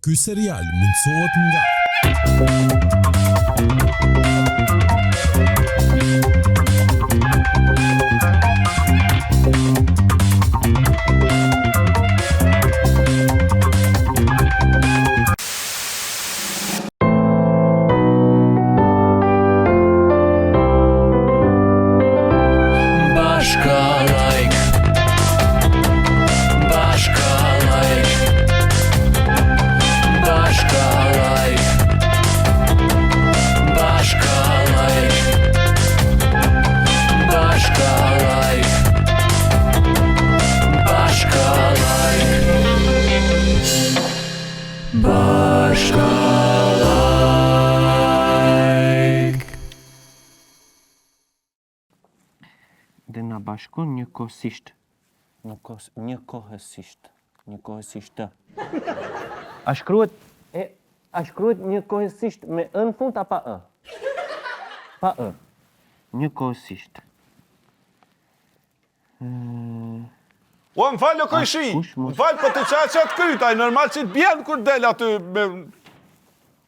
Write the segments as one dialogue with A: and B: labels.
A: Ky serial mundësohet nga
B: Dhe na bashkon njëkohësisht. Njëkohësisht. A shkruhet njëkohësisht me ë në fund apo pa ë? Pa ë. Njëkohësisht.
C: O, më falë o kojshi, më falë për të qatë krytaj, normal që të bjenë kur del aty me...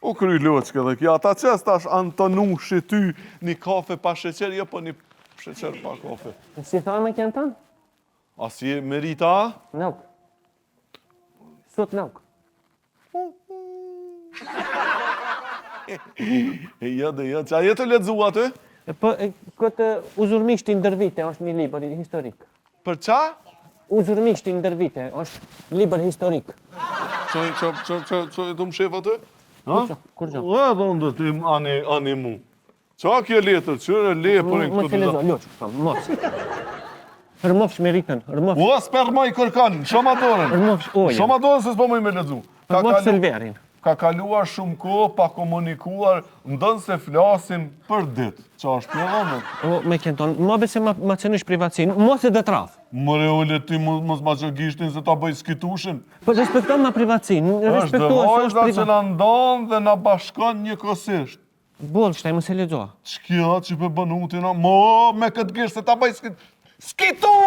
C: U kry loqke dhe kja, ata qës tash Antonushi ty një kafe pa sheqer, jo po një sheqer pa kafe.
B: Si thajme kënë tanë?
C: A si merita?
B: Nuk. Sot nuk.
C: Jo, që a jetë ledzu aty?
B: Po, këtë Uzurmisht i ndër vite, është një libër historik.
C: Për qa?
B: Uzurmisht i ndër vite, është libër historik.
C: Që e të më shef aty?
B: Kur gjo?
C: E, dhe ndë ti ani mu. Qa kje letër, qërë le për e
B: këtë të da? Loq, mos. Rëmofsh me ritën, rëmofsh.
C: O, s'per ma i kërkan, shoma dorën.
B: Rëmofsh oje.
C: Shoma dorën se s'po më i me ledzu.
B: Rëmofsh Selverin.
C: Ka kaluar shumë kohë, pa komunikuar, ndonë se flasim për ditë. Qa është për dhëmë?
B: O, me kënë tonë, ma bese ma cënush privatsin, mos e dhe traf.
C: Mëre ole ti mos ma që gishtin se ta bëj skitushin.
B: Po respekton ma privatsin,
C: është
B: respektuar se është
C: vajzda që
B: privat.
C: na ndonë dhe na bashkon njëkohësisht.
B: Bolë, shtaj, më se lexoa.
C: Ç'kja që për bënutina, mo, me këtë gisht se ta bëj skitu!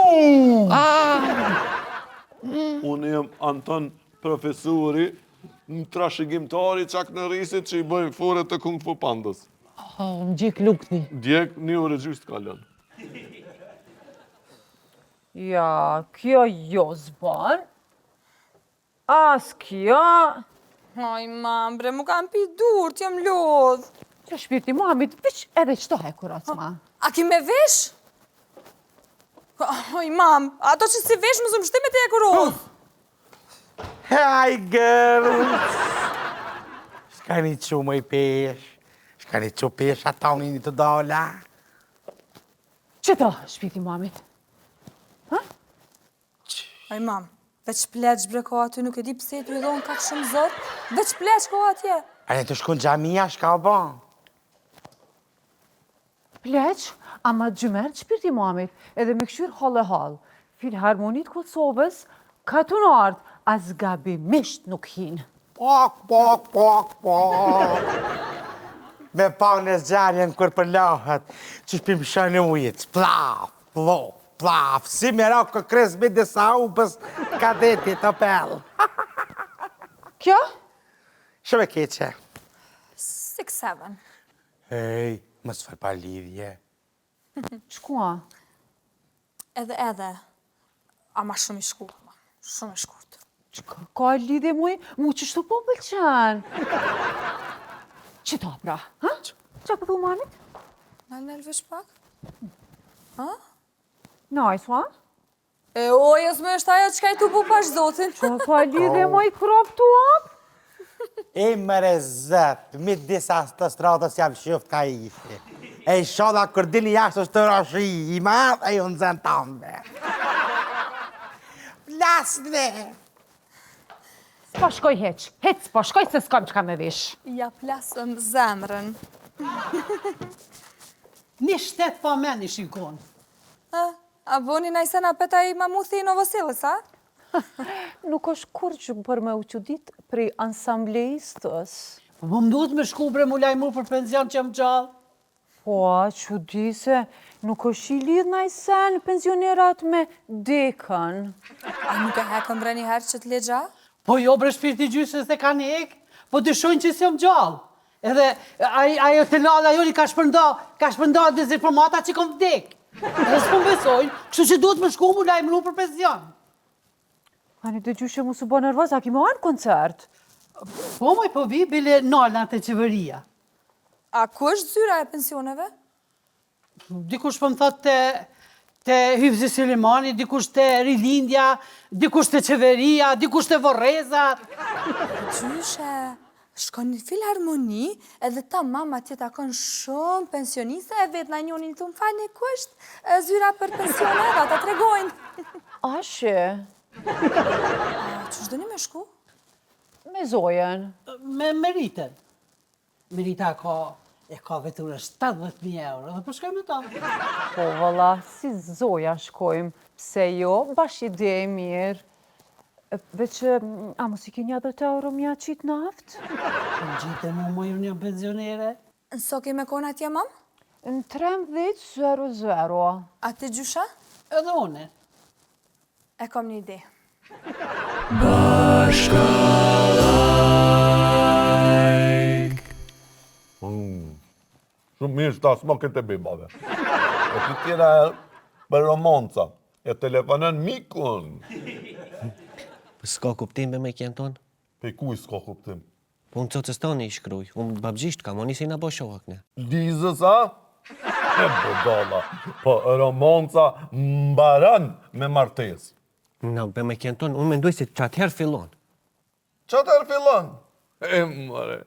C: Unë jem Anton profesori, në trashëgimtari qak në rrisit që i bëjmë fore të Kung Fu Pandës.
B: Më gjik lukti.
C: Djek një ore gjysht kalon.
D: Ja, kjo jo zban. As kjo.
E: Aj, mam, bre, mu kam pi dur, t'jom lodh.
D: Që shpirti mamit, veç edhe qëto e kurat ma.
E: A ki me vesh? Aj, mam, ato që si vesh më zë mështimet e e kurot.
F: Hi, girls! Shka një që më i pesh? Shka një që pesh ata unë një të dola?
D: Qëto, shpirti mamit?
E: Aj, mam, veç pleq bre ko aty, nuk e di pse tu i dhonë kak shumë zot. Veç pleq ko atje.
F: A një të shkun gjamia, shka o bon?
D: Pleq, ama gjymer shpirti mamit, edhe me këshyr hal e hal. Filharmonit Kosovës, ka të nartë, as gabimisht nuk hinë.
F: Pok. Me pa në zjarjen kër për lahët, që shpim shani ujit, plaf, si me rakë kë kres bide sa upës kadetit të pelë.
D: Kjo?
F: Shëve keqe?
E: 6-7.
F: Hej, mos fër pa lidhje.
D: Shkua?
E: Edhe, ama shumë i shkurt, ma, shumë i shkurt.
D: Ka lidhe mu që shtu po pëlqen. Qëta pra, ha? Qa pëthu mamit?
E: Nal vesh pak?
D: Nice, ha?
E: E ojës me është ajo që ka i të bu pash zotin.
D: Qa ka lidhe mu i krop të ap?
F: E mëre zët, mi disa të stratës jam shift ka ishi. E i shodha kër dini jashtë është të rashi, i madh e ju në zënë tambe. Plasne!
D: S'pa shkoj heq, s'pa shkoj se s'kam që ka me vish.
E: Ja plasëm zemrën.
G: Një shtet pa men i shikon.
E: A boni najsena peta i mamuthi i Novosilës, a?
D: Nuk është kur që për me u qudit prej ansamblejistës.
G: Po më mduhet me shku bre mu lajmur për penzion që më gjallë.
D: Po, që di se nuk është i lidh najsen pensionerat me dekën.
E: A nuk e hekëm bre një herë që t'legja?
G: Po jo bre shpirti gjysës se kanë hek, po dyshojnë që s'jom gjallë. Edhe ajo të lada joni ka shpërnda dhe informata që kom vdek. Edhe s'kom besojnë, kështu që duhet më shku mu lajmëru për pension.
D: Hani të gjyshe mu su bo nervoz, a ki më hanë koncert?
G: Po moj po vi, bile nalna të qeveria.
E: A ku është zyra e pensioneve?
G: Dikush po më thot të Hyfzi Selimani, dikush të Rilindja, dikush të qeveria, dikush të Vorrezat.
E: Gjyshe, shkon një filharmoni, edhe ta mama tje takon shumë pensionista e vetë na njonin të më falni ku është zyra për pensionet, ata tregojnë.
D: Ashe,
E: Që shdoni me shku?
D: me zojen.
G: Me Meritën. Merita ka vetur 70.000 euro, dhe po shkoj me ta.
D: Po valla, si zoja shkojmë, pse jo, bash ide e mirë. Veç, a mos i ki 10 euro mja qitë naft?
G: Në gjitë mu më ju një pensionere.
E: Nëso ke me kona tje, mam?
D: Në 13.00.
E: A të gjysha?
G: Edhe une.
E: E kom një ide.
C: Shumë mirë shta s'ma këtë e bibave. E të tjera për romanca. E telefonën mikun.
H: S'ka kuptim me kjen tonë?
C: Pe kuj s'ka kuptim?
H: Po unë cocës tani i shkruj, unë babgjisht kam, unë si nga bo shohak ne.
C: Lizës, a? E bëdala. Po romanca mbaran me martes.
H: Në me kjen tonë, unë mendoj se qatëherë fillon.
C: Qatër fillon? E mare.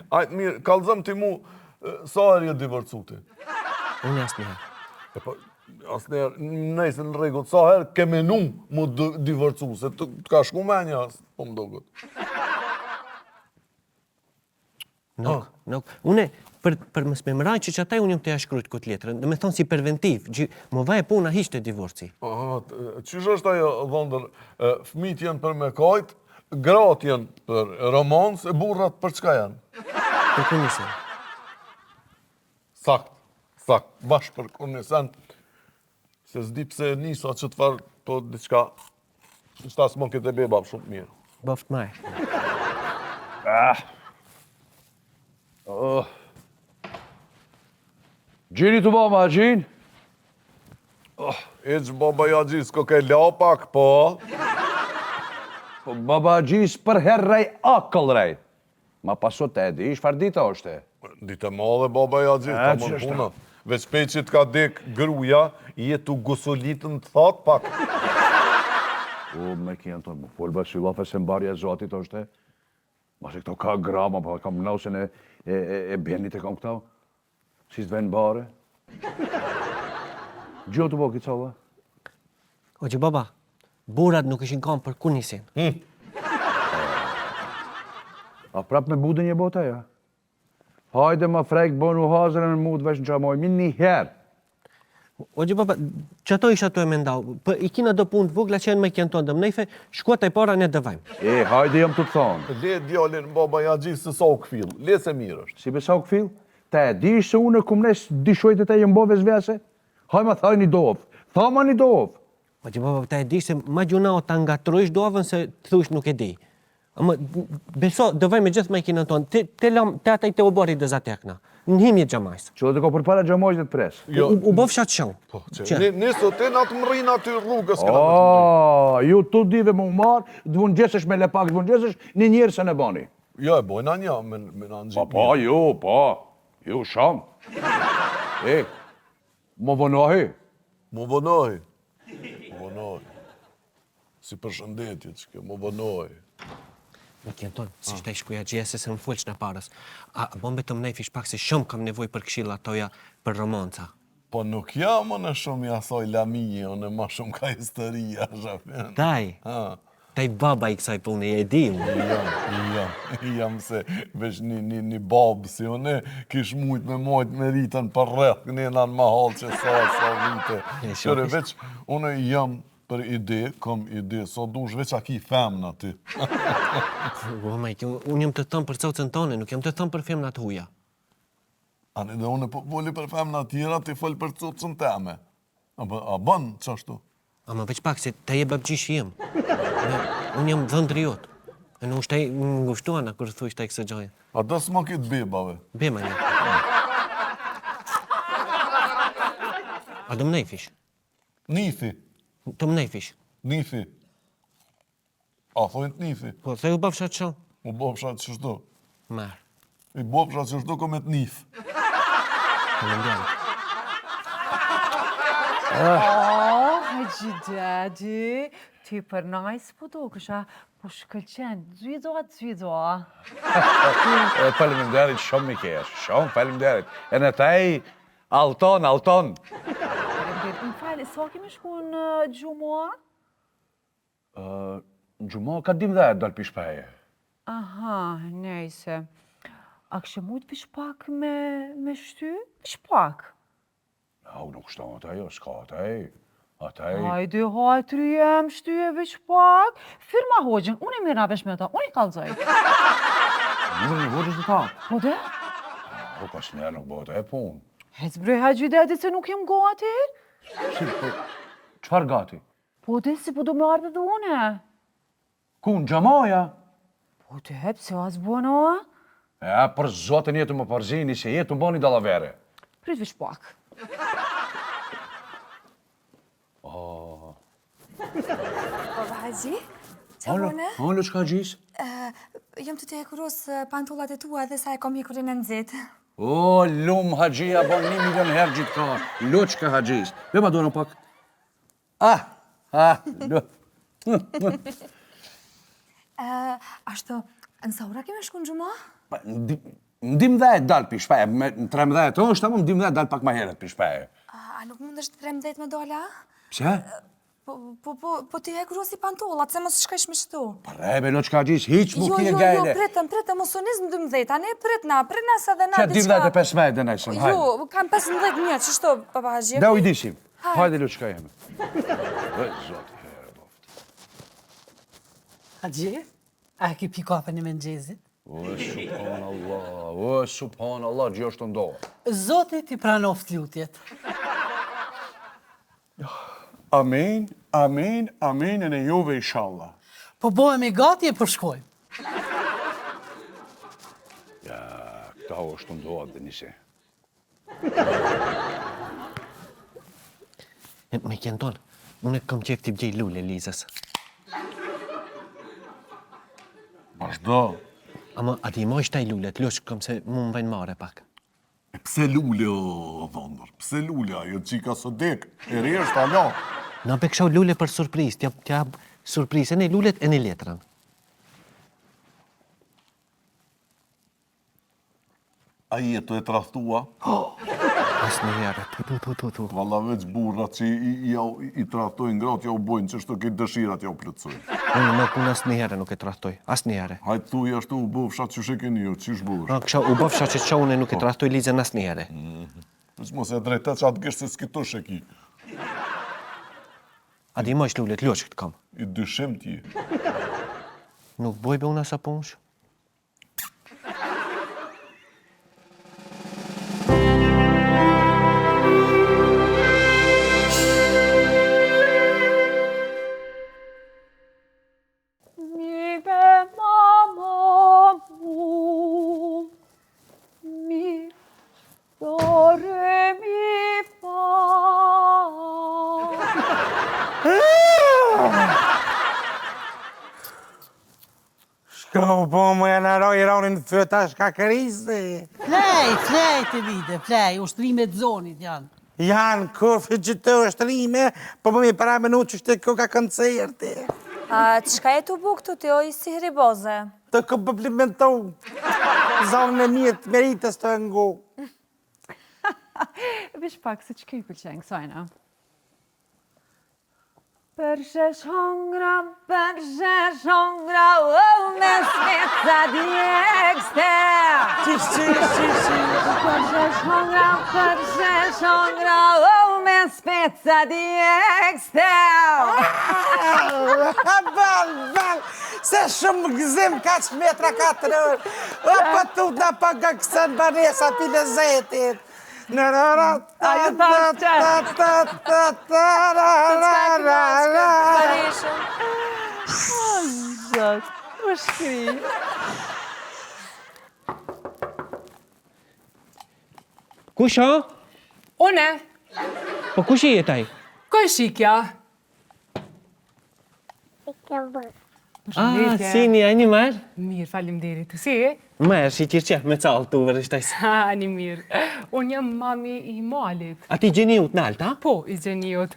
C: Ajtë mirë, kalzëm ti mu, sa herë je divorcuti?
H: Unë asë njëherë.
C: E po, asnjëherë, nejse në rregull, sa herë ke menu mu divorcu, se të ka shku me një asë, po më dogut.
H: Nuk. Une, për më smemraj që qataj unë jam të jashkrujt këtë letrën, dhe me thonë si preventiv, më vaj e puna hishtë e divorci.
C: Qysh është ajo, dhondër, fmit jenë për me kajt, grat jenë për romans, e burrat për çka janë?
H: Për kunisen.
C: Sakt, bashkë për kunisen, se s'di pse nisa që të farë, po diçka, shta s'mon këtë e beba shumë mirë.
H: Boft maj.
I: Gjini të baba, gjin?
C: E që baba ja gjithë, s'ko ke lapak, po?
I: Po baba gjis për herrej akëll rej. Ma pasot e di, shfar dita është e?
C: Dite madhe, baba ja gjithë, ka mën
I: qështë?
C: puna. Veç peqit ka dek gruja, jetu gusolitën të thot pak.
I: O, me kjenë tonë, më folba si lafe se mbarja e zotit është e? Ma se këto ka grama, pa kam nausen e benit e kam këta. Si s'ven bare. Gjo të bo këtë sola?
H: O që baba, burat nuk ishin kam për kunisin.
I: A prap me budin një bota, ja? Hajde ma frejk, bonu hazërën në mut vesh në qamoj, min një herë.
H: O që baba, që ato isha të e mendau, për i kina do punë të vogla që jenë me kjenë tonë, dhe mnejfe, shkuat e para ne dëvajmë.
I: Hajde jam të të thonë.
C: Le djallin baba ja gjithë se sa u këfil, le se mirë është.
I: Si besa u këfil? Te di se unë kumnes dishojt e te jem bove zvese? Haj ma thaj një dovë. Tha ma një dovë.
H: O që baba, ta e di se ma gjuna o ta ngatrojsh dovën se të thush nuk e di. Ama beso, dëvajmë gjithë me kina tonë, te ata i te obori dhe zatekna. Në himje gjamajs.
I: Që dhe ka për para gjamajs dhe të presë.
H: U bof shatë shumë.
C: Po, që niso te na të mërin aty rrugës ka
I: Ju të dive më marë, dvun gjesesh me lepak, dvun gjesesh, një njerë se ne bani.
C: Jo, e bojna një, me në në gjithë.
I: Ju sham. Më vënohi.
C: Më vënohi. Si për shëndetje që ke, më vënohi.
H: Me kjenë tonë, si shtaj shkuja gjese se më fullsh në parës. A bombe të mnej fish pak se shumë kam nevoj për këshilla toja për romanca.
C: Po nuk jam më në shumë jasoj lamije, unë e ma shumë ka historia, shafin.
H: Taj baba i kësaj punë, e di unë.
C: Jam se vesh një babë si unë, kish mujt me rritën për rreth, kënena në mahal që sa vite. Qëre veç, unë jam për ide, kom ide, so dush veç aki femna ty.
H: Unë jam të thëmë për cocën tonë, nuk jam të thëmë për femna të huja.
C: Ani dhe unë po voli për femna tjera, ti fol për cocën teme. A bën, qashtu?
H: Ama veç pak se te je babgjish jem. Unë jam dhëndri jotë. Në ushtaj ngushtuana kur thuj shtaj kësë gjojë.
C: A do s'ma këtë bebave?
H: Bema një. A do më nejfish?
C: Nifi.
H: Të më nejfish?
C: Nifi. A thojnë të nifi?
H: Po, the u bëfsha të shumë?
C: U bofsha që shdo.
H: Marë.
C: I bofsha që shdo ko me të nif.
H: Faleminderit.
D: Haqi Daddy, ti për najs po do kësha, po shkëlqen, zvidoa.
I: Faleminderit shumë Mikesh, shumë faleminderit. E në taj, Alton.
D: Më falë, sa kemi shku në Gjumua?
I: Gjumo ka dim dhe dal pishpeje.
D: Aha, nejse. A kështë mujtë pishpak me shty? Pishpak?
I: Au, nuk shto ataj, s'ka ataj. Ataj.
D: Hajde, hajtri jem shty e pishpak. Firma hoxhin, unë i mirë vesh me ta, unë i kalzoj.
I: Nuk një vërës të ta.
D: Po de?
I: O, ka s'njerë nuk bëhet e punë.
D: Hec brej Haqi Daddy se nuk jem gati?
I: Si, po, qëfar gati?
D: Po de, si po do me ardhe dhe une.
I: Kun, Gjamoja?
D: Po de, pse as buona?
I: E, për zotën jetu më përzini, se jetu më bani dalavere.
D: Prit pishpak.
E: Baba Haxhi, qa bune?
I: Alo, qka gjis?
E: Jam të te kuros pantollat e tua dhe sa e kom hikurin e nëzit.
I: O, lumë Haxhia, bon 1 milion herë gjithë ka. Loqka Haxhis. Be ma do në pak. Lo.
E: Ashtu, në saura keme shku në gjuma?
I: Ndim dhe e dal pi shpeje. Në 13 është, ama ndim dhe e dal pak ma heret pi shpeje.
E: A nuk mund është 13 me dola?
I: Pse?
E: Po ti e kurosi pantollat, se mos shkajsh me shtu.
I: Prebe, loqka Haxhis, hiq mu kje
E: Jo,
I: gajle.
E: pritëm, mos unis në 12, a ne pritna sa dhe na
I: Qa 15 dhe nejsëm, hajde.
E: Jo, kam 15 një, që shto, Baba Haxhi?
I: Da u i dishim. Hajde loqka jeme. Dhe, zoti herë doftë.
G: Haxhi, a ki pi kafën e mëngjezit?
I: O, subhanallah, gjë është të ndohë.
G: Zoti ti pranoft lutjet.
C: Amen, e në juve inshallah.
G: Po bojemi gati e përshkojmë.
I: Ja, këta është të ndohë dhe nise.
H: Me kjenë tonë, unë e kom qef t'i bgjej lule, Lizës.
C: Vazhdo.
H: Ama ati i moj shtaj lullet, lush kom se mu më vajnë mare pak.
C: E pse lule, o dhondër? Pse lule, ajo qika së dek? E re është alo.
H: Në peksho lule për surpriz, t'ja surprizën e lullet e në letrën.
C: A jetu e trahtua?
H: Asë në herë, tu.
C: Valla veç burrat që i trahtojnë gratë, ja u bojnë që shto këtë dëshirat ja u plëtsojnë.
H: Unë më kun asë në herë nuk e trahtoj, asë në herë.
C: Hajtë thuj ashtu u bofshat që shekeni ju, që shbosh?
H: Kësha u bëfsha që qa unë nuk e trahtoj Lizën asë në herë.
C: Që mos e drejta që atë gështë se s'kito sheki.
H: A di moj shlullet, loq këtë kam.
C: I dyshim ti.
H: Nuk boj be unë asa punsh.
F: Shka u po më janë aroj ronin të fëta shka kërizë.
G: Flej të vite, flej, ushtrimet zonit janë.
F: Janë kurfi që të ushtrime, po më mi para minut që shte ka koncerti.
E: Qka e të buk të të oj si hriboze?
F: Të komplimentohu. Zonën e mirë meritës të ngu.
D: Vish pak se që kej pëlqen kësajna. Përshesh hongra, o me speca djekste.
F: Qish.
D: Përshesh hongra, o me speca djekste.
F: Bal, se shumë gëzim ka që metra 4 orë. O pa tu da pa ga kësën banesa pile zetit.
J: po shkri.
H: Kush o?
J: Une,
H: Po kush i jetaj?
J: ku është shikja?
H: Ah, si një e një marë?
J: Mirë, faleminderit. Si?
H: Marë, shi qirqef me calë të vërështajs.
J: Ha, një mirë. Unë jam mami i malit.
H: A ti gjeniut në alta?
J: Po, i gjeniut.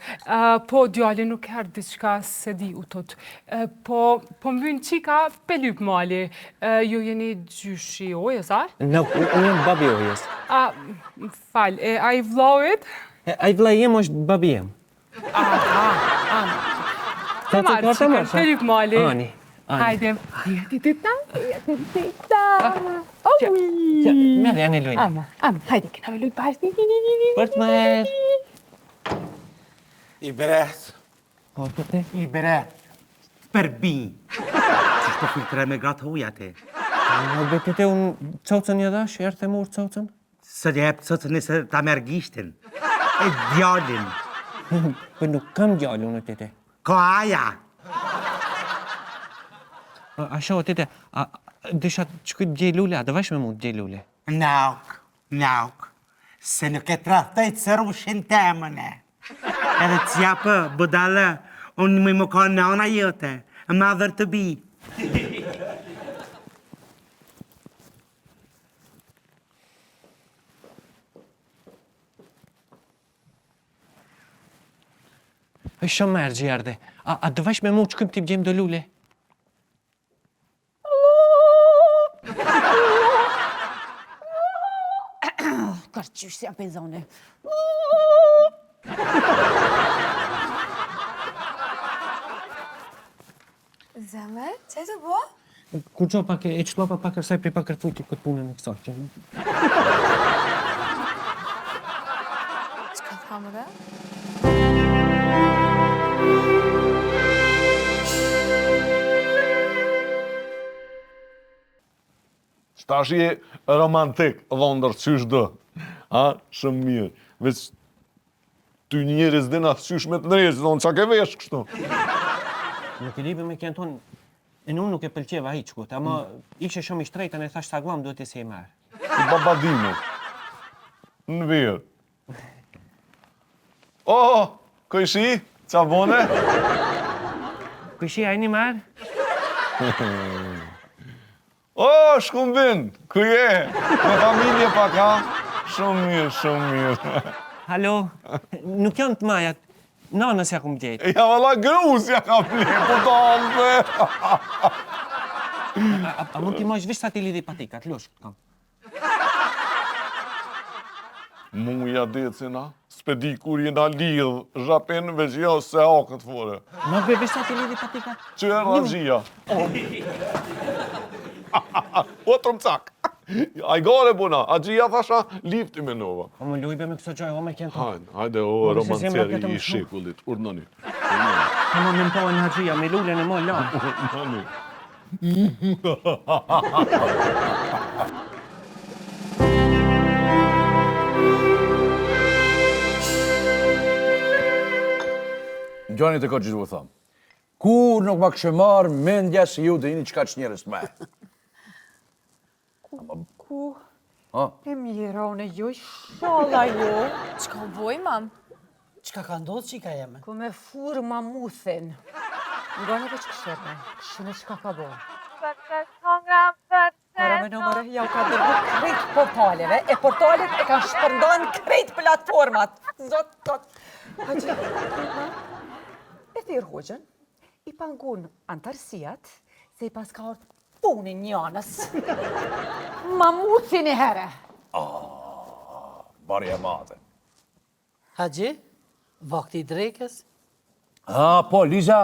J: Po, djali nuk herë diçka se di u tot. Po mbynë qika pelyp mali. Ju jeni gjyshi ojës, a?
H: Unë jam babi ojës.
J: Fal, a i vlojit?
H: A i vla jem është babi jem.
J: Të marë qika pelyp mali.
H: Ani.
J: Hajde. Jeti tita.
H: Merë janë e lujnë.
J: Hajde, këna me lujnë bashkë.
H: Për të merë.
F: I beret.
H: Po, të te?
F: I beret. Për bi. Që shto filtre me gratë hoja te.
H: Në bete te unë cocën një dash, erë të murë cocën?
F: Së një hepë cocën nëse ta merë gishtin. E djallin.
H: Për nuk kam gjallë unë të te.
F: Ko aja.
H: A shoh tete, dësha që këtë gjej lule, a dëvash me mund gjej lule?
F: Nauk. Se nuk e trahtojt së rushin temën e. Edhe t'ja për, budale, unë më ka nana jote, mother to be.
H: është shumë merë gjerде. A dëvash me mund që këtë tip gjem do lule?
D: Kërqysh si apezone.
E: Zemër, që të bo?
H: Kur gjo pak e qlopa pak kërsaj pe pak kërfujti këtë punën e kësaj.
E: Që ka thamë dhe?
C: Shtash je romantik, dhondër, qysh dë. Shumë mirë. Veç ty njerëz dhe na qysh me të nërëz, thonë qa ke vesh kështu.
H: Nuk e libe me kënë tonë, e unë nuk e pëlqeva hiqkut, ama ishe shumë i shtrejtën e thash saglam duhet e se e marë.
C: I babadime. Në verë. Këjshi, qa bone?
H: Këjshi, a e një marë?
C: Shkumbin, këje, me familje pak, ha? Shumë mirë.
H: Halo, nuk janë të majat, nanës ja kum gjetë.
C: Ja, valla, grusja ka ple, po dalë.
H: A mund t'i majsh vish sa t'i lidhi patikat, lush, kam.
C: Muja decina, s'pedi kur jena lidh, zhapin veç jo se hakët fore.
H: Ma be vish sa t'i lidhi patikat?
C: Që e rëgjia. O të rëmcak. A i gare buna, a gjia thasha lifti me nova.
H: O më lujbe me këso gjoj, o me kënë të...
C: Hajde, o romanceri i shekullit, urnani.
H: Ta më mëntojnë në gjia, me lullën e më lanë.
C: Urnani.
I: Gjoni të ka gjithu e thamë. Kur nuk ma kështë marë mendja se ju dhe jini qka që njerës të me.
D: Ku? E mira, unë jo, shala jo.
E: Që ka boj, mam?
G: Qka ka ndodhë qika jeme?
D: Ku me furë mamuthin. Nga në që kësherme, këshime qka ka bo. Para me nëmëre, ja u ka dërgu krejt portaleve, e portalet e kanë shpërndan krejt platformat. Zot. Haqë, e thirë hoqën, i pangun antarësijat, se i pas ka orë punin njënës. Mamuthin e here.
I: Barja mate.
G: Haji, vakti i drekës?
I: Po, Liza,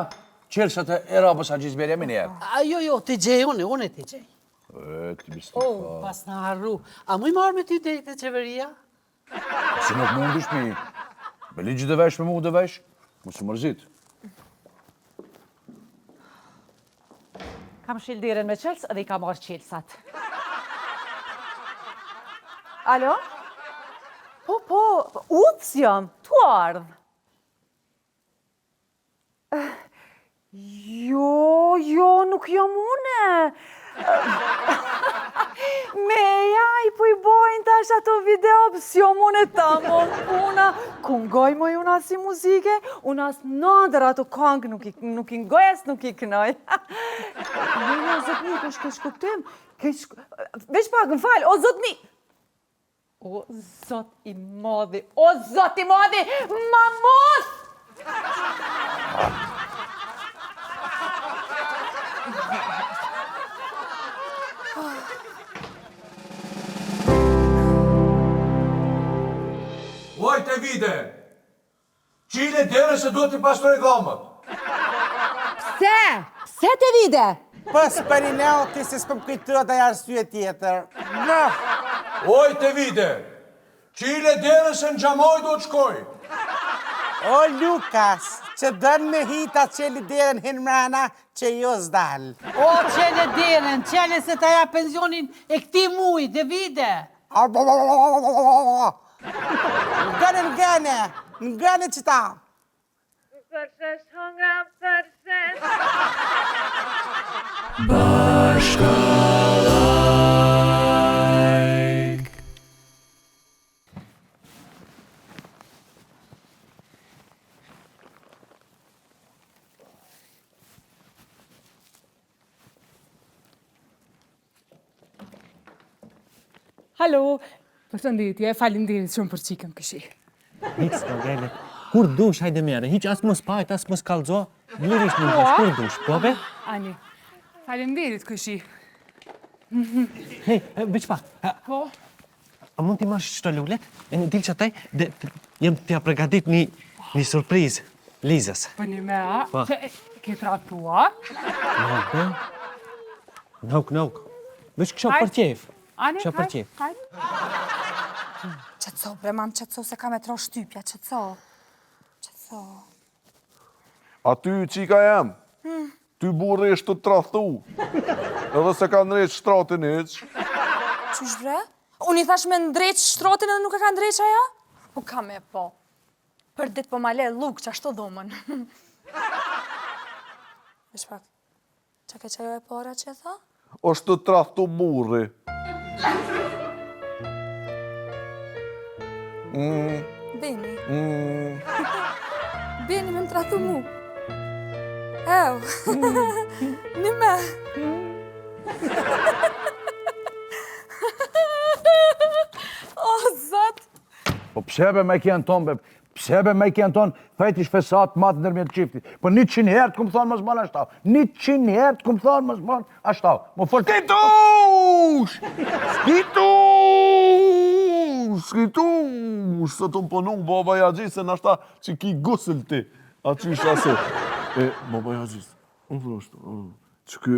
I: qelsat e rabës a gjizberja me njerë.
G: Jo, të gjej unë e të gjej.
I: Këtë bistë
G: Pas në harru. A mu i marrë me ty deri të qeveria?
I: Si nuk mundish mi, me ligjë dhe vesh, me mu dhe vesh, mu së mërzit.
D: Kam shildiren me qels edhe i ka marrë qelsat. Alo? Po, ups jam, tu ardh. Jo, nuk jam une. Meja i po i bojnë tash ato video, s'jo mune ta mon puna. Kungoj moj unë as i muzike, unë as nëndër ato kongë nuk i ngoj as nuk i kënoj. Jo, zotni, kesh kuptim. Veç pak, më falë, o zotni. O zot i madhi, mamos!
K: Oj, të vide! Qile dere se do t'i pashtoj gamët.
D: Pse të vide?
F: Pës për i neo ti se s'pëm kujtëra dhe arsye tjetër. Në!
K: Oj, të vide! Qile dere se në gjamoj do të shkoj.
F: O, Lukas, që dënë me hita qeli deren hinë mrena që jo s'dal.
G: O, qele deren, qele se ta ja pensionin e këti muj, Davide.
F: Ngane që ta.
L: Përses hongra, përses.
J: Halo, përshëndetje, falinderit shumë për qikën këshi.
H: Hiq s'ka gale. Kur dush, hajde mere. Hiq as mos pajt, as mos kallzo. Lirisht nuk dush, kur dush, po be?
J: Ani, falinderit këshi.
H: Hej, veç pak.
J: Po?
H: A mund t'i marrësh qëto lullet? E në dilë që taj, jem t'ja pregadit një surprizë, Lizës.
J: Për një mea,
H: Po.
J: që ke tratua?
H: Nauk. Veç kësho për qef.
J: Ani,
H: Kësho për qef.
J: hajt.
E: Qetso, bre, mam, qetso, se ka me tro shtypja, qetso.
C: A ty, qika jam, ty burri është të trathu. Edhe se ka ndrejt shtratin eq.
E: Qysh, bre? Unë i thash me ndrejt shtrotin edhe nuk e ka ndrejt aja? Po ka me po. Për dit po ma le luk që ashtu dhumën. Vesh pak, qa ke qajo e para që e tha?
C: është të trathu burri.
E: Beni. Beni me më tratu mu. Ew. Një me. O, zot.
I: Po psebe me kjenë tonë, be, psebe me kjenë tonë, fejti shfesat matë nërmjet qiftit. Po 100 herë të këmë thonë mësë banë ashtav. 100 herë të këmë thonë mësë banë ashtav. Më folë...
C: Skitush! Se të më ponu baba Jagjis, se nashta që ki gusël ti. A që isha se. Baba Jagjis, unë frështë, që kë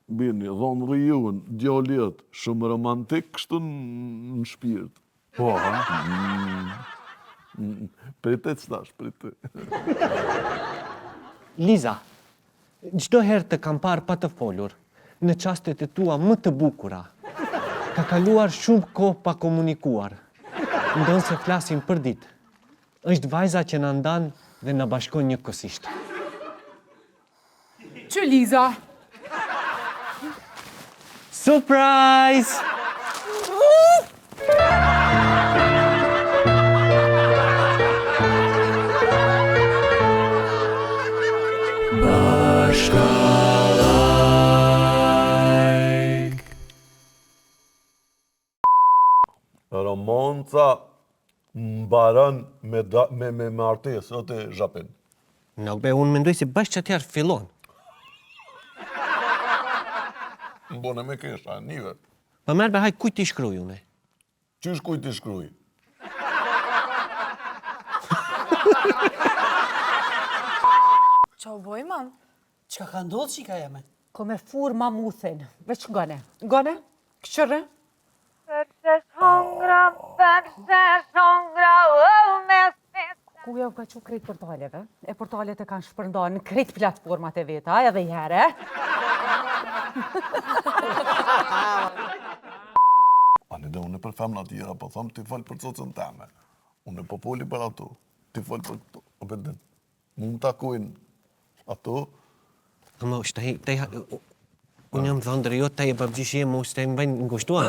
C: Beni, dhonë rriun, djallet, shumë romantik, kështu në shpirt.
I: Po, ha?
C: Prite që tash, prite.
H: Liza, gjdo herë të kam parë pa të folur, në qastet e tua më të bukura, ka kaluar shumë kohë pa komunikuar. Ndonë se flasim për ditë. Është vajza që në ndan dhe në bashkon një kësisht.
J: Që Liza?
H: Surprise!
C: Romanca mbaron me martes, o të zhapin.
H: Nuk be, unë mendoj se bashkë që atëherë fillon.
C: Më bone me kesha, njëve.
H: Për merë be, haj, kuj t'i shkruj une?
C: Qysh kuj t'i shkruj?
E: Qa u boj, mam?
G: Qa ka ndodhë që i ka jeme?
D: Ko me fur mamuthin. Veç ngone. Ngone? Këshërë?
L: Përses hongra, me
D: Ku jo ka që krejt portaleve? E portalet e kanë shpërnda në krejt platformat e veta, edhe i here.
C: Ani dhe unë për femna tjera, po thëmë ti falë për cocën teme. Unë po poli për ato, ti falë për këto. Mund takojnë Ato?
H: Ama shtaj, unë jam dhëndër jo, taj e babgjishi e mu, shtaj më bëjnë ngushtuar.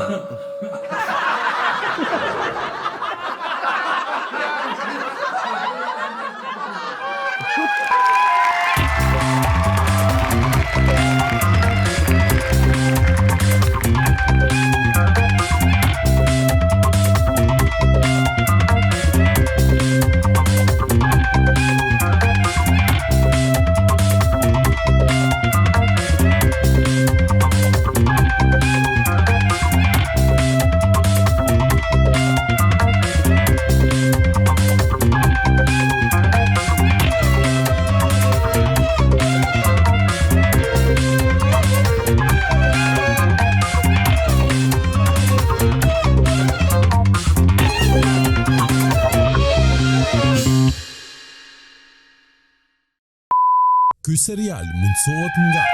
A: Ky serial mundësohet nga